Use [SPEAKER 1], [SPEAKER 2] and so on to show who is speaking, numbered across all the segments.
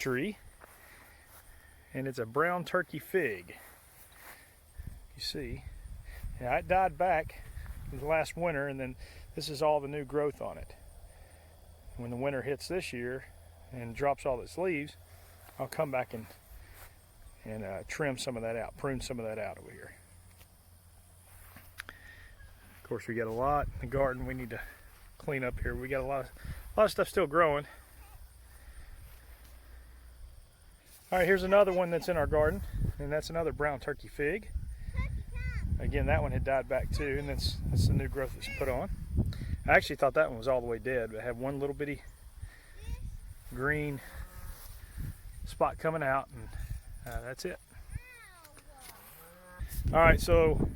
[SPEAKER 1] tree, and it's a brown turkey fig. You see, yeah, it died back last winter, and then this is all the new growth on it. When the winter hits this year and drops all its leaves, I'll come back and trim some of that out, prune some of that out over here. Of course, we got a lot in the garden we need to clean up here. We got a lot of stuff still growing. All right, here's another one that's in our garden, and that's another brown turkey fig. Again, that one had died back too, and that's the new growth that's put on. I actually thought that one was all the way dead, but I had one little bitty green spot coming out, and that's it. All right, so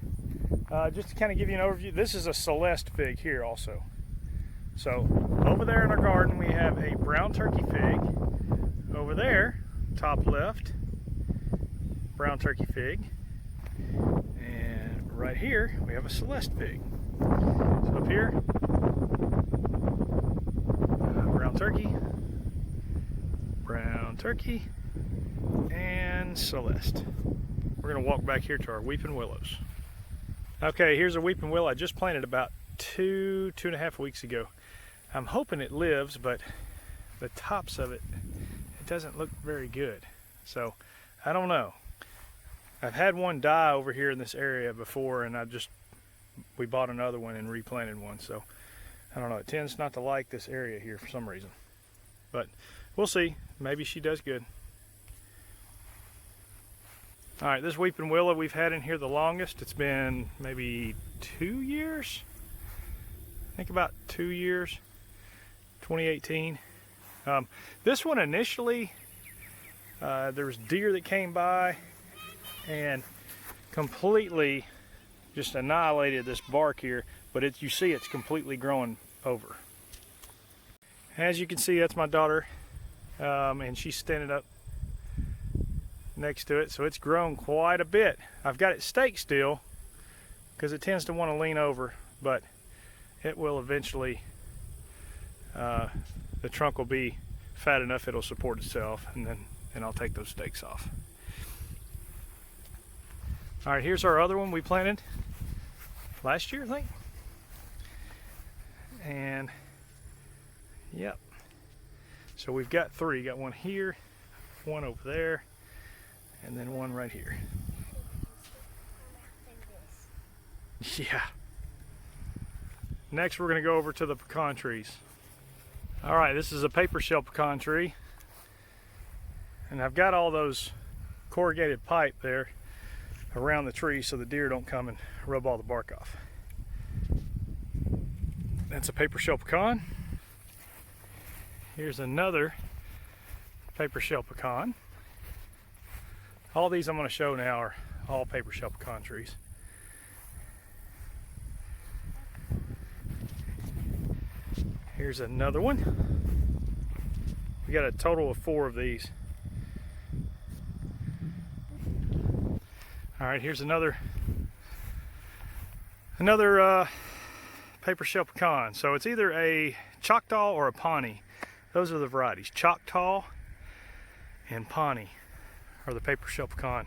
[SPEAKER 1] just to kind of give you an overview, this is a Celeste fig here also. So over there in our garden we have a brown turkey fig. Over there, top left, brown turkey fig. And right here we have a Celeste fig. So up here, brown turkey, and Celeste. We're going to walk back here to our weeping willows. Okay, here's a weeping willow I just planted about two and a half weeks ago. I'm hoping it lives, but the tops of it doesn't look very good. So I don't know. I've had one die over here in this area before, and we bought another one and replanted one. So I don't know. It tends not to like this area here for some reason, but we'll see. Maybe she does good. All right, this weeping willow we've had in here the longest. It's been maybe 2 years. I think about 2 years, 2018. This one initially, there was deer that came by and completely just annihilated this bark here, but you see it's completely growing over. As you can see, that's my daughter, and she's standing up next to it, so it's grown quite a bit. I've got it staked still because it tends to want to lean over, but it will eventually, the trunk will be fat enough it'll support itself, and then I'll take those stakes off. All right, here's our other one we planted last year, I think. And yep, so we've got three. Got one here, one over there, and then one right here. Yeah. Next we're going to go over to the pecan trees. All right, this is a paper shell pecan tree, and I've got all those corrugated pipe there around the tree so the deer don't come and rub all the bark off. That's a paper shell pecan. Here's another paper shell pecan. All these I'm going to show now are all paper shell pecan trees. Here's another one. We got a total of 4 of these. All right, here's another paper shell pecan. So it's either a Choctaw or a Pawnee. Those are the varieties. Choctaw and Pawnee are the paper shell pecan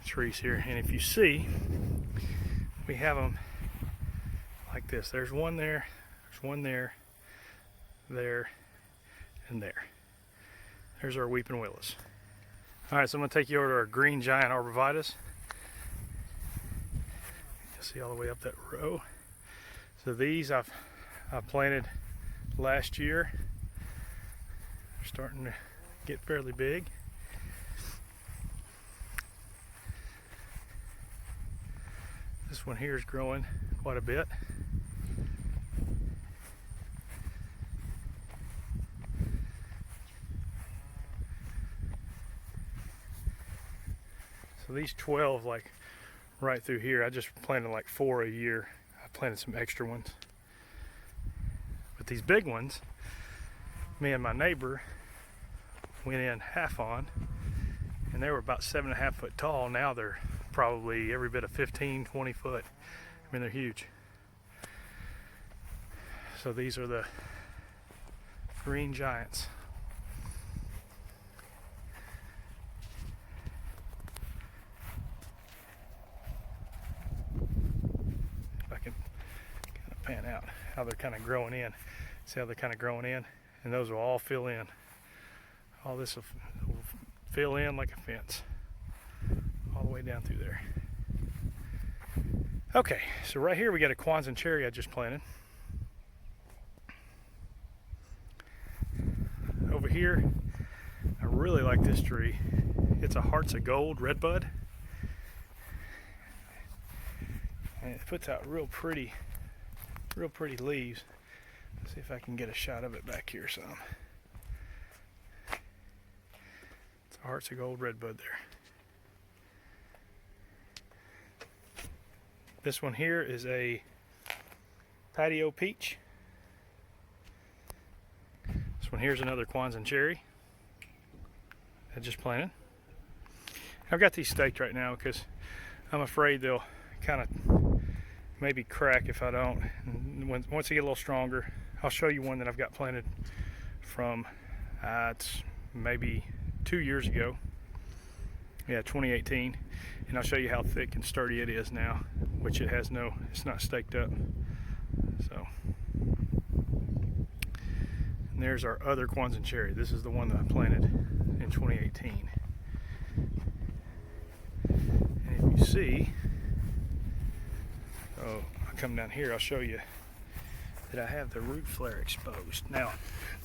[SPEAKER 1] trees here. And if you see, we have them like this. There's one there, there's one there, there, and there. There's our weeping willows. All right, so I'm going to take you over to our green giant arborvitaes. You'll see all the way up that row. So these I planted last year. They're starting to get fairly big. This one here is growing quite a bit. So these 12, like right through here, I just planted like 4 a year. I planted some extra ones. But these big ones, me and my neighbor went in half on, and they were about 7.5 foot tall. Now they're probably every bit of 15, 20 foot. I mean, they're huge. So these are the green giants. pan out, how they're kind of growing in. See how they're kind of growing in? And those will all fill in. All this will fill in like a fence, all the way down through there. Okay, so right here we got a Kwanzaa cherry I just planted. Over here, I really like this tree. It's a Hearts of Gold redbud. And it puts out real pretty leaves. Let's see if I can get a shot of it back here some. It's a Hearts of Gold redbud there. This one here is a patio peach. This one here's another Kwanzaa cherry I just planted. I've got these staked right now because I'm afraid they'll kind of maybe crack if I don't. And once they get a little stronger, I'll show you one that I've got planted from it's maybe 2 years ago. Yeah, 2018. And I'll show you how thick and sturdy it is now, which it has no, it's not staked up. So, and there's our other Kwanzaa cherry. This is the one that I planted in 2018. And if you see, oh, I'll come down here, I'll show you that I have the root flare exposed. Now,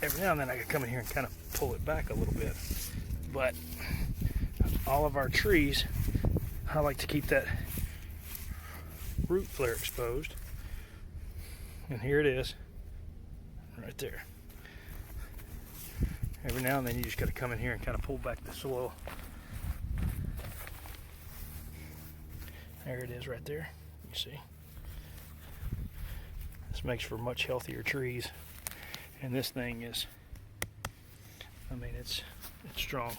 [SPEAKER 1] every now and then I can come in here and kind of pull it back a little bit, but all of our trees, I like to keep that root flare exposed. And here it is, right there. Every now and then you just got to come in here and kind of pull back the soil. There it is right there, you see. This makes for much healthier trees. And this thing is, I mean, it's strong.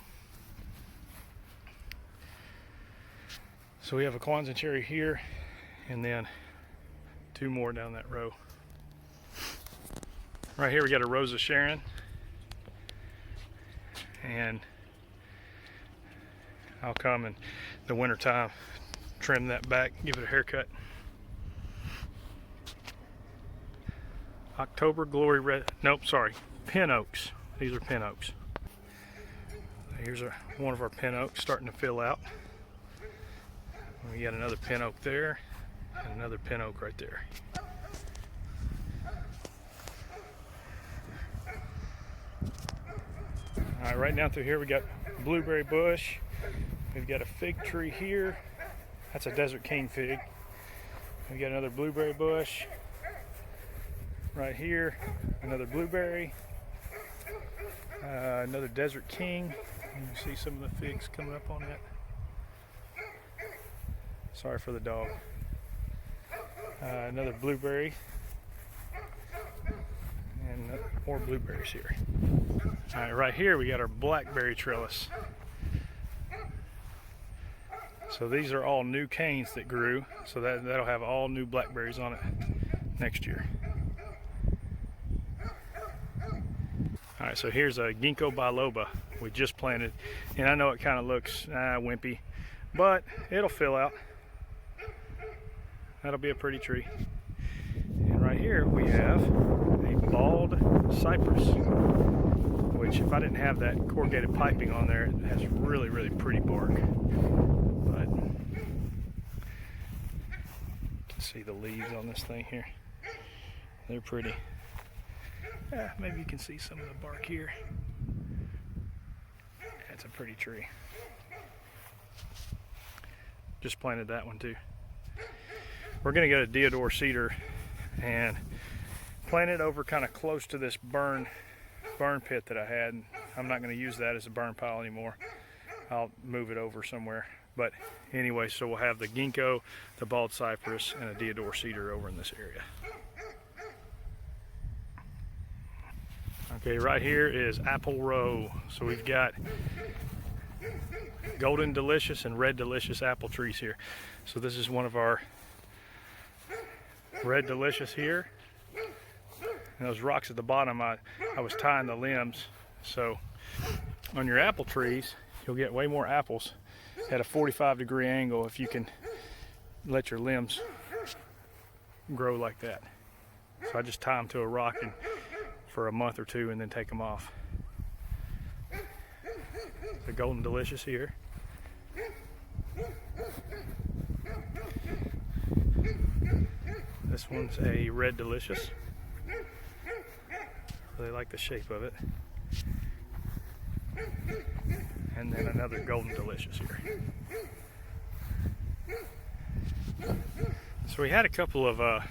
[SPEAKER 1] So we have a Kwanzaa cherry here, and then 2 more down that row. Right here we got a Rose of Sharon, and I'll come in the winter time, trim that back, give it a haircut. October Glory Red, nope, sorry, pin oaks. These are pin oaks. Here's one of our pin oaks starting to fill out. We got another pin oak there, and another pin oak right there. All right, right down through here we got blueberry bush. We've got a fig tree here. That's a Desert King fig. We got another blueberry bush. Right here, another blueberry. Another Desert King. You can see some of the figs coming up on that. Sorry for the dog. Another blueberry. And more blueberries here. All right, right here we got our blackberry trellis. So these are all new canes that grew, so that'll have all new blackberries on it next year. All right, so here's a ginkgo biloba we just planted, and I know it kind of looks wimpy, but it'll fill out. That'll be a pretty tree. And right here we have a bald cypress, which if I didn't have that corrugated piping on there, it has really, really pretty bark. But you can see the leaves on this thing here. They're pretty. Maybe you can see some of the bark here. That's a pretty tree. Just planted that one too. We're gonna get a deodar cedar and plant it over kind of close to this burn pit that I had. I'm not gonna use that as a burn pile anymore. I'll move it over somewhere. But anyway, so we'll have the ginkgo, the bald cypress, and a deodar cedar over in this area. Okay, right here is apple row. So we've got golden delicious and red delicious apple trees here. So this is one of our red delicious here. And those rocks at the bottom, I was tying the limbs. So on your apple trees, you'll get way more apples at a 45-degree angle if you can let your limbs grow like that. So I just tie them to a rock for a month or two and then take them off. The Golden Delicious here. This one's a Red Delicious. Really like the shape of it. And then another Golden Delicious here. So we had a couple of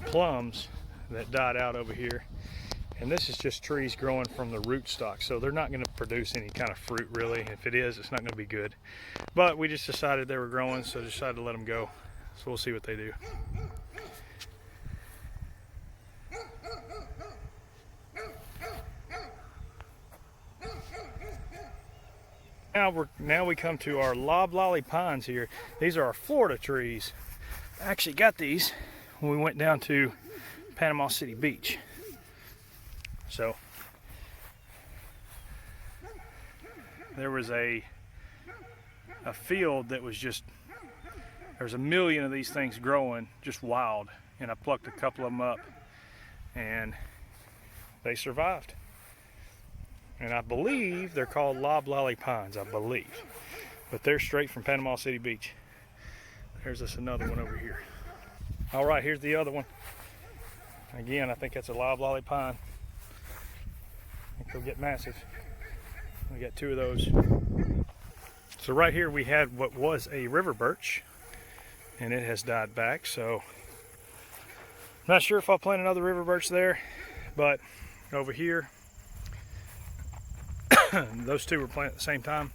[SPEAKER 1] plums that died out over here, and this is just trees growing from the rootstock, so they're not going to produce any kind of fruit really. If it is, it's not going to be good, but we just decided they were growing, so decided to let them go. So we'll see what they do. Now we come to our loblolly pines here. These are our Florida trees. I actually got these when we went down to Panama City Beach. So there was a field that was just, there's a million of these things growing just wild, and I plucked a couple of them up and they survived. And I believe they're called loblolly pines, I believe. But they're straight from Panama City Beach. There's this another one over here. All right, here's the other one. Again, I think that's a loblolly pine. I think they'll get massive. We got two of those. So right here we had what was a river birch, and it has died back. So I'm not sure if I'll plant another river birch there, but over here, those two were planted at the same time.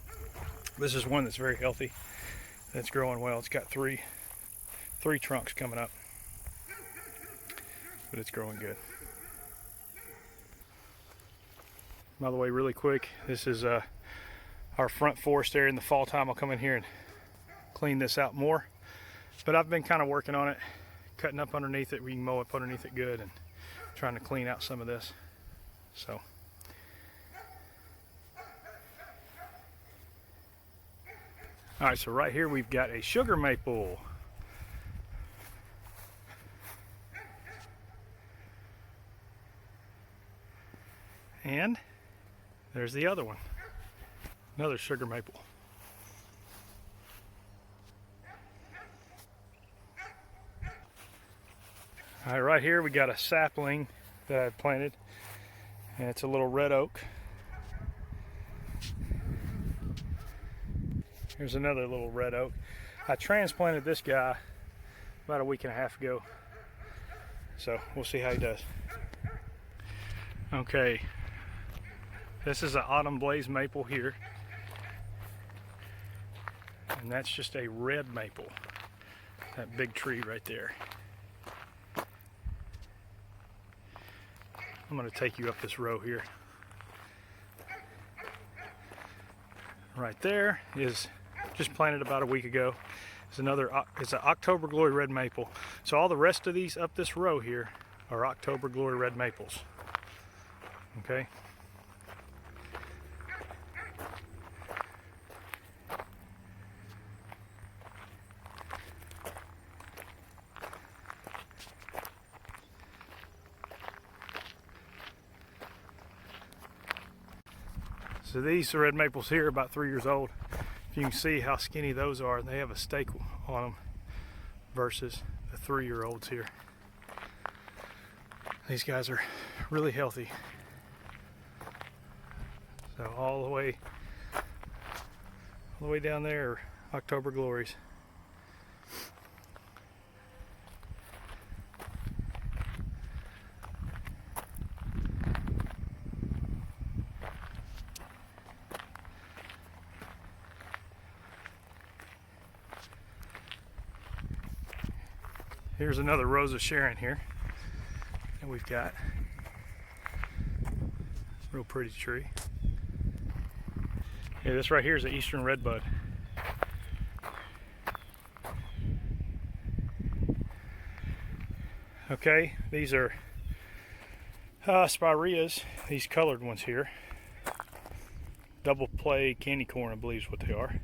[SPEAKER 1] This is one that's very healthy. That's growing well. It's got three trunks coming up, but it's growing good. By the way, really quick, this is our front forest area. In the fall time, I'll come in here and clean this out more. But I've been kind of working on it, cutting up underneath it. We can mow up underneath it good, and trying to clean out some of this. So. All right, so right here we've got a sugar maple. And there's the other one, another sugar maple. All right, right here we got a sapling that I've planted, and it's a little red oak. Here's another little red oak. I transplanted this guy about a week and a half ago, so we'll see how he does. Okay, this is an autumn blaze maple here, and that's just a red maple, that big tree right there. I'm going to take you up this row here. Right there is just planted about a week ago. It's an October Glory red maple. So all the rest of these up this row here are October Glory red maples. Okay. So these red maples here are about 3 years old. If you can see how skinny those are, they have a stake on them versus the 3-year-olds here. These guys are really healthy. So all the way down there are October Glories. Here's another Rose of Sharon here that we've got. Real pretty tree. Yeah, this right here is an Eastern Redbud. Okay, these are spireas, these colored ones here. Double play candy corn, I believe is what they are.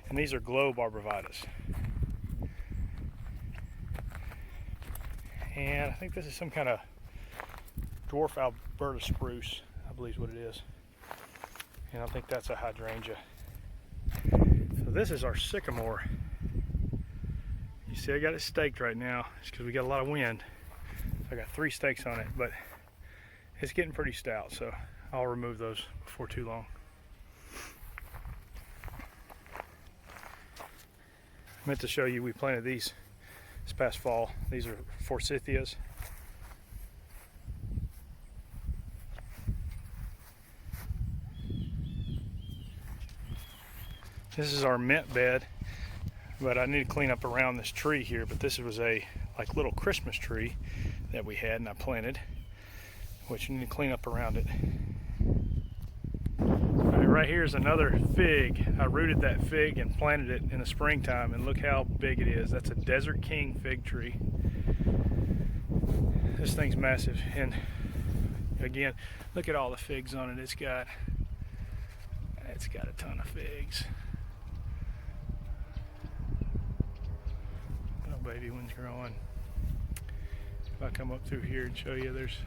[SPEAKER 1] And these are globe arborvitaes. And I think this is some kind of dwarf Alberta spruce, I believe is what it is. And I think that's a hydrangea. So this is our sycamore. You see I got it staked right now. It's because we got a lot of wind. So I got 3 stakes on it, but it's getting pretty stout, so I'll remove those before too long. I meant to show you we planted these this past fall. These are forsythias. This is our mint bed, but I need to clean up around this tree here. But this was a like little Christmas tree that we had and I planted, which you need to clean up around it. All right, right here is another fig. I rooted that fig and planted it in the springtime, and look how big it is. That's a Desert King fig tree. This thing's massive, and again, look at all the figs on it. It's got a ton of figs. Oh, baby one's growing. If I come up through here and show you, there's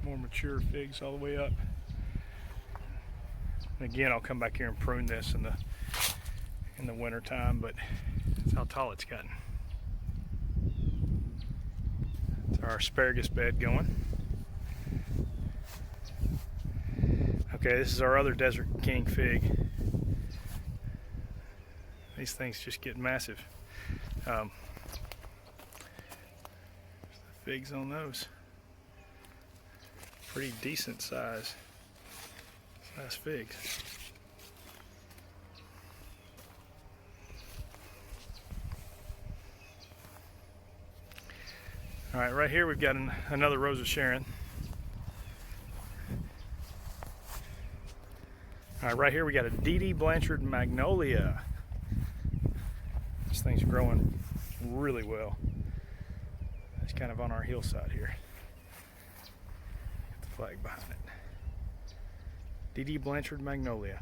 [SPEAKER 1] more mature figs all the way up. And again, I'll come back here and prune this in the winter time, but that's how tall it's gotten. It's our asparagus bed going. Okay, this is our other Desert King fig. These things just get massive. Figs on those. Pretty decent size figs. All right, right here we've got another Rose of Sharon. All right, right here we got a D.D. Blanchard magnolia. This thing's growing really well. It's kind of on our hillside here. Got the flag behind it. D.D. Blanchard magnolia.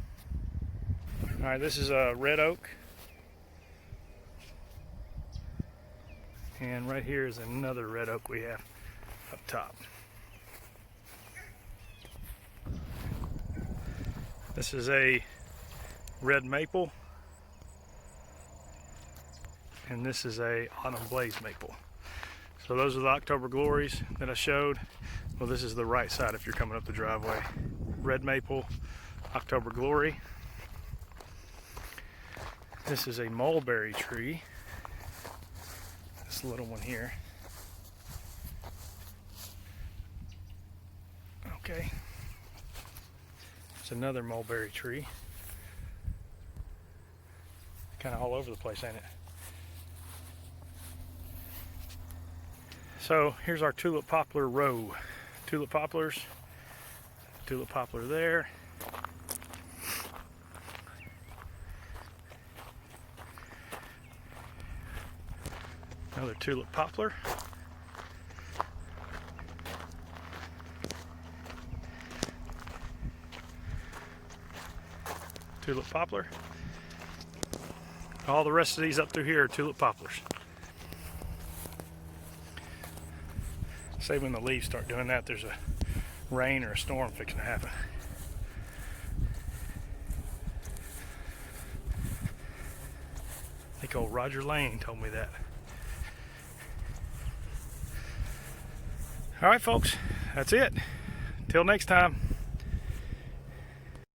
[SPEAKER 1] All right, this is a red oak. And right here is another red oak we have up top. This is a red maple. And this is a autumn blaze maple. So those are the October glories that I showed. Well, this is the right side if you're coming up the driveway. Red maple, October glory. This is a mulberry tree. This little one here. Okay. It's another mulberry tree. Kind of all over the place, ain't it? So here's our tulip poplar row. Tulip poplars, tulip poplar there. Another tulip poplar. Tulip poplar. All the rest of these up through here are tulip poplars. Say when the leaves start doing that, there's a rain or a storm fixing to happen. I think old Roger Lane told me that. All right, folks, that's it. Till next time.